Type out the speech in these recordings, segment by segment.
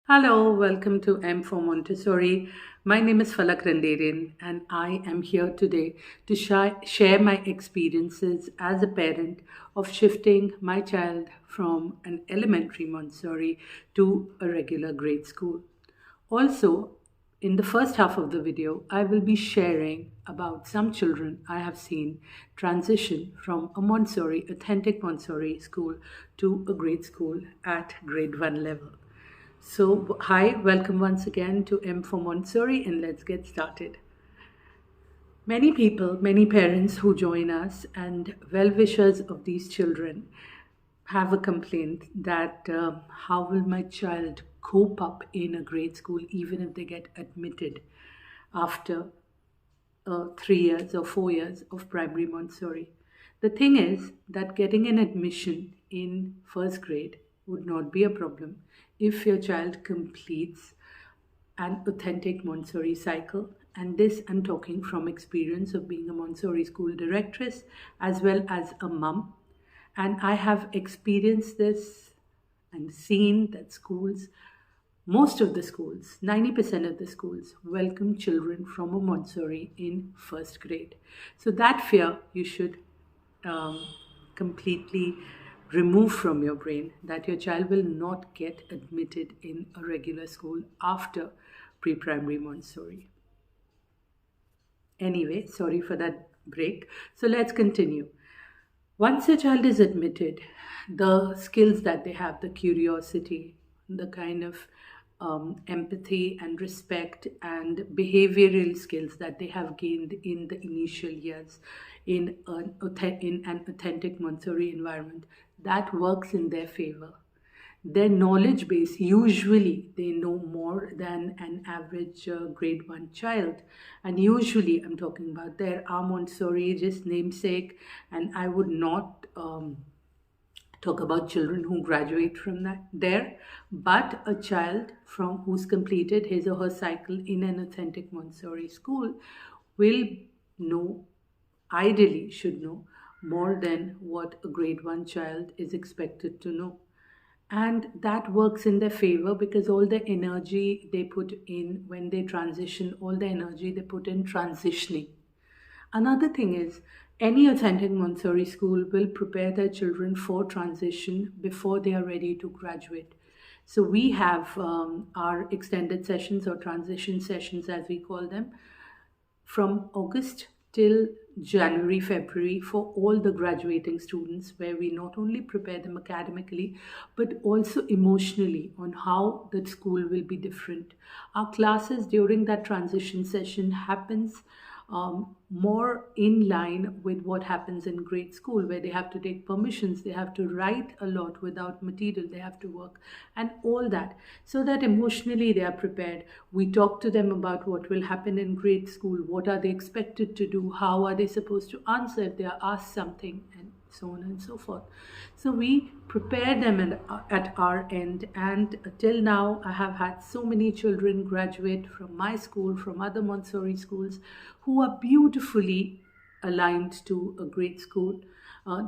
Hello, welcome to M for Montessori. My name is Falak Randerian, and I am here today to share my experiences as a parent of shifting my child from an elementary Montessori to a regular grade school. Also, in the first half of the video, I will be sharing about some children I have seen transition from a Montessori, authentic Montessori school to a grade school at grade 1 level. So, hi, welcome once again to M for Montessori, and let's get started. Many people, many parents who join us, and well wishers of these children have a complaint that how will my child cope up in a grade school even if they get admitted after 3 years or 4 years of primary Montessori. The thing is that getting an admission in first grade would not be a problem if your child completes an authentic Montessori cycle. And this I'm talking from experience of being a Montessori school directress as well as a mum. And I have experienced this and seen that schools, most of the schools, 90% of the schools, welcome children from a Montessori in first grade. So that fear you should um, completely remove from your brain, that your child will not get admitted in a regular school after pre-primary Montessori. Anyway, sorry for that break. So let's continue. Once a child is admitted, the skills that they have, the curiosity, the kind of empathy and respect and behavioral skills that they have gained in the initial years in an authentic Montessori environment, that works in their favor. Their knowledge base, usually they know more than an average grade 1 child. And usually I'm talking about there are Montessori just namesake, and I would not talk about children who graduate from that there, but a child from who's completed his or her cycle in an authentic Montessori school will know, ideally should know, more than what a grade 1 child is expected to know. And that works in their favor because all the energy they put in when they transition, all the energy they put in transitioning. Another thing is, any authentic Montessori school will prepare their children for transition before they are ready to graduate. So we have our extended sessions or transition sessions, as we call them, from August till January, February for all the graduating students, where we not only prepare them academically but also emotionally on how the school will be different. Our classes during that transition session happens more in line with what happens in grade school, where they have to take permissions, they have to write a lot without material, they have to work, and all that, so that emotionally they are prepared. We talk to them about what will happen in grade school, what are they expected to do, how are they supposed to answer if they are asked something, and so on and so forth. So we prepare them at our end, and till now I have had so many children graduate from my school, from other Montessori schools, who are beautifully aligned to a great school.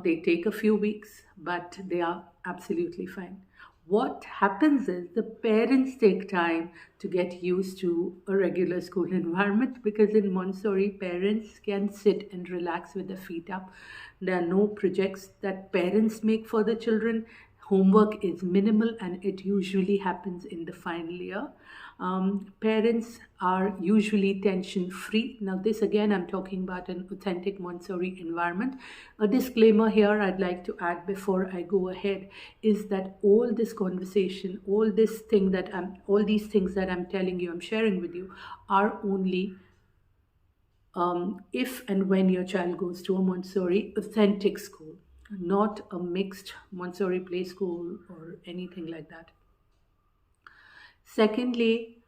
They take a few weeks, but they are absolutely fine. What happens is the parents take time to get used to a regular school environment, because in Montessori, parents can sit and relax with their feet up. There are no projects that parents make for the children. Homework is minimal and it usually happens in the final year. Parents are usually tension free. Now, this again, I'm talking about an authentic Montessori environment. A disclaimer here I'd like to add before I go ahead is that all this conversation, all these things that I'm telling you, I'm sharing with you, are only if and when your child goes to a Montessori authentic school, not a mixed Montessori play school or anything like that. Secondly,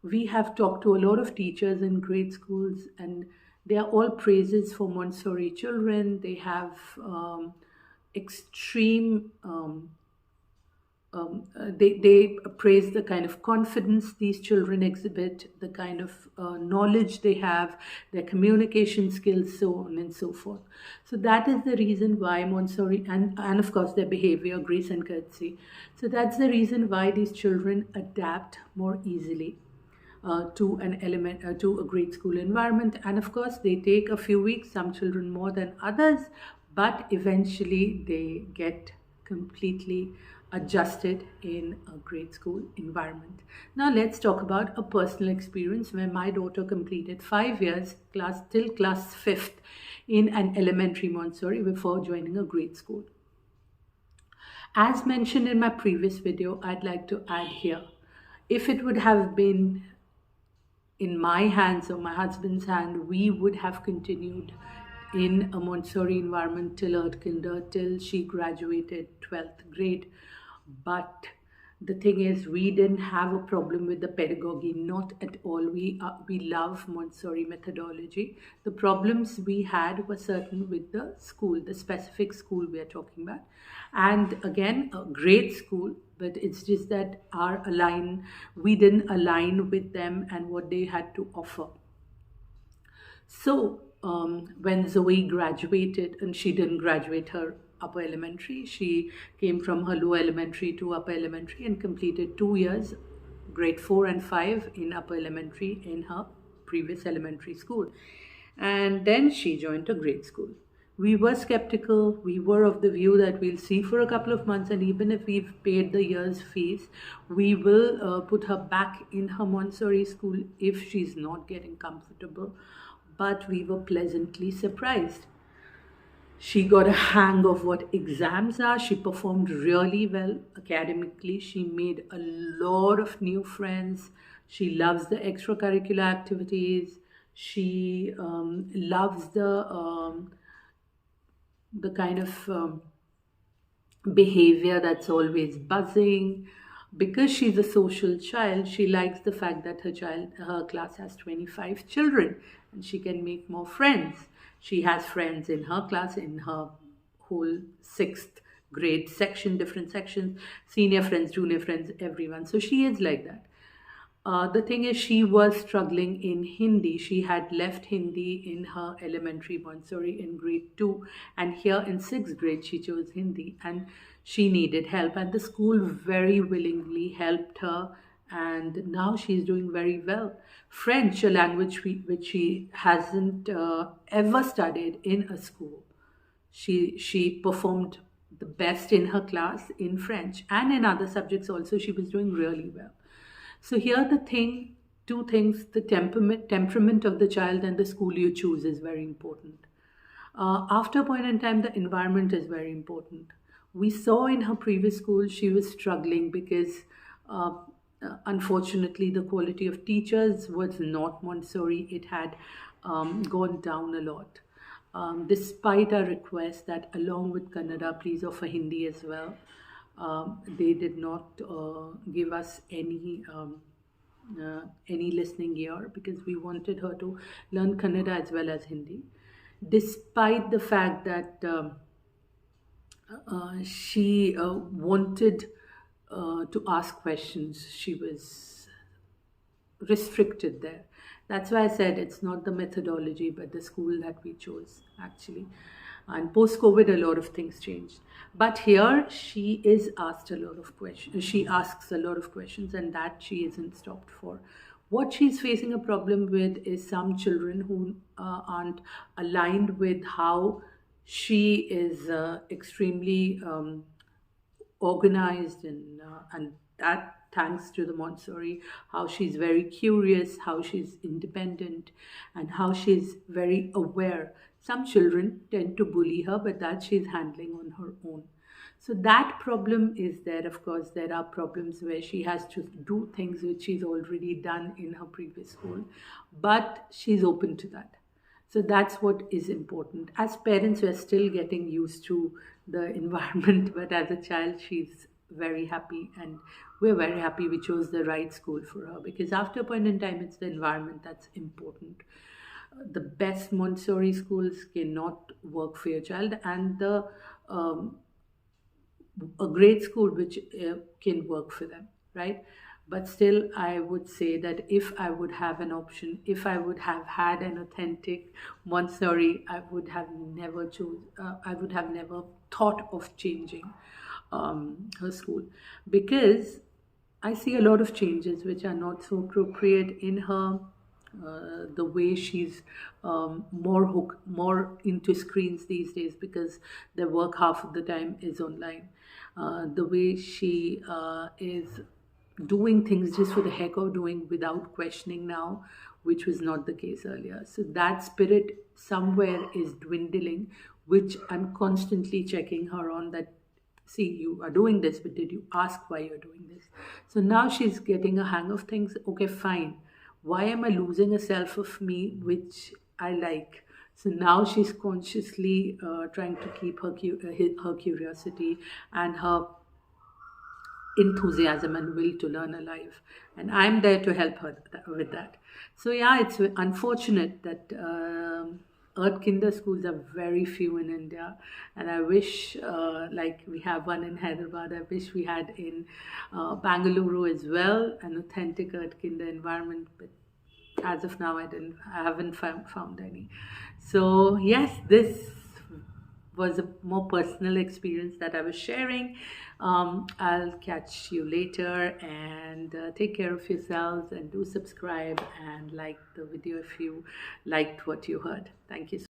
we have talked to a lot of teachers in grade schools, and they are all praises for Montessori children. They have extreme they praise the kind of confidence these children exhibit, the kind of knowledge they have, their communication skills, so on and so forth. So that is the reason why Montessori, and of course their behavior, grace and courtesy. So that's the reason why these children adapt more easily to a grade school environment. And of course they take a few weeks, some children more than others, but eventually they get completely adjusted in a grade school environment. Now let's talk about a personal experience where my daughter completed 5 years class till class 5th in an elementary Montessori before joining a grade school. As mentioned in my previous video, I'd like to add here, if it would have been in my hands or my husband's hand, we would have continued in a Montessori environment till Kinder, till she graduated 12th grade. But the thing is, we didn't have a problem with the pedagogy, not at all. We love Montessori methodology. The problems we had were certain with the school, the specific school we are talking about. And again, a great school, but it's just that we didn't align with them and what they had to offer. So when Zoe graduated, and she didn't graduate her upper elementary, she came from her lower elementary to upper elementary and completed 2 years, grade 4 and 5 in upper elementary in her previous elementary school. And then she joined a grade school. We were skeptical. We were of the view that we'll see for a couple of months, and even if we've paid the year's fees, we will put her back in her Montessori school if she's not getting comfortable. But we were pleasantly surprised. She got a hang of what exams are. She performed really well academically. She made a lot of new friends. She loves the extracurricular activities. She loves the kind of behavior that's always buzzing. Because she's a social child, she likes the fact that her class has 25 children and she can make more friends. She has friends in her class, in her whole 6th grade section, different sections, senior friends, junior friends, everyone. So she is like that. The thing is, she was struggling in Hindi. She had left Hindi in her elementary Montessori in grade 2, and here in 6th grade she chose Hindi, and she needed help, and the school very willingly helped her, and now she's doing very well. French, a language which she hasn't ever studied in a school, she performed the best in her class in French, and in other subjects also she was doing really well. So here two things, the temperament of the child and the school you choose is very important. After a point in time, the environment is very important. We saw in her previous school she was struggling because unfortunately the quality of teachers was not Montessori. It had gone down a lot. Despite our request that along with Kannada, please offer Hindi as well. They did not give us any listening ear because we wanted her to learn Kannada as well as Hindi. Despite the fact that she wanted to ask questions, she was restricted there. That's why I said it's not the methodology but the school that we chose actually. And post-COVID, a lot of things changed. But here she is asked a lot of questions. She asks a lot of questions, and that she isn't stopped for. What she's facing a problem with is some children who aren't aligned with how she is extremely organized, and that thanks to the Montessori, how she's very curious, how she's independent, and how she's very aware. Some children tend to bully her, but that she's handling on her own. So that problem is there. Of course, there are problems where she has to do things which she's already done in her previous school, but she's open to that. So that's what is important. As parents, we're still getting used to the environment, but as a child, she's very happy, and we're very happy we chose the right school for her, because after a point in time, it's the environment that's important. The best Montessori schools cannot work for your child, and a great school which can work for them, right? But still, I would say that if I would have an option, if I would have had an authentic Montessori, I would have never I would have never thought of changing her school, because I see a lot of changes which are not so appropriate in her. The way she's more into screens these days, because their work half of the time is online. The way she is doing things just for the heck of doing without questioning now, which was not the case earlier. So that spirit somewhere is dwindling, which I'm constantly checking her on, that see, you are doing this, but did you ask why you're doing this? So now she's getting a hang of things. Okay, fine. Why am I losing a self of me which I like? So now she's consciously trying to keep her curiosity and her enthusiasm and will to learn alive, and I'm there to help her with that. So yeah, it's unfortunate that earth kinder schools are very few in India, and I wish like we have one in Hyderabad, I wish we had in Bangalore as well, an authentic earth kinder environment, but as of now I haven't found any. So yes, this was a more personal experience that I was sharing. I'll catch you later, and take care of yourselves, and do subscribe and like the video if you liked what you heard. Thank you so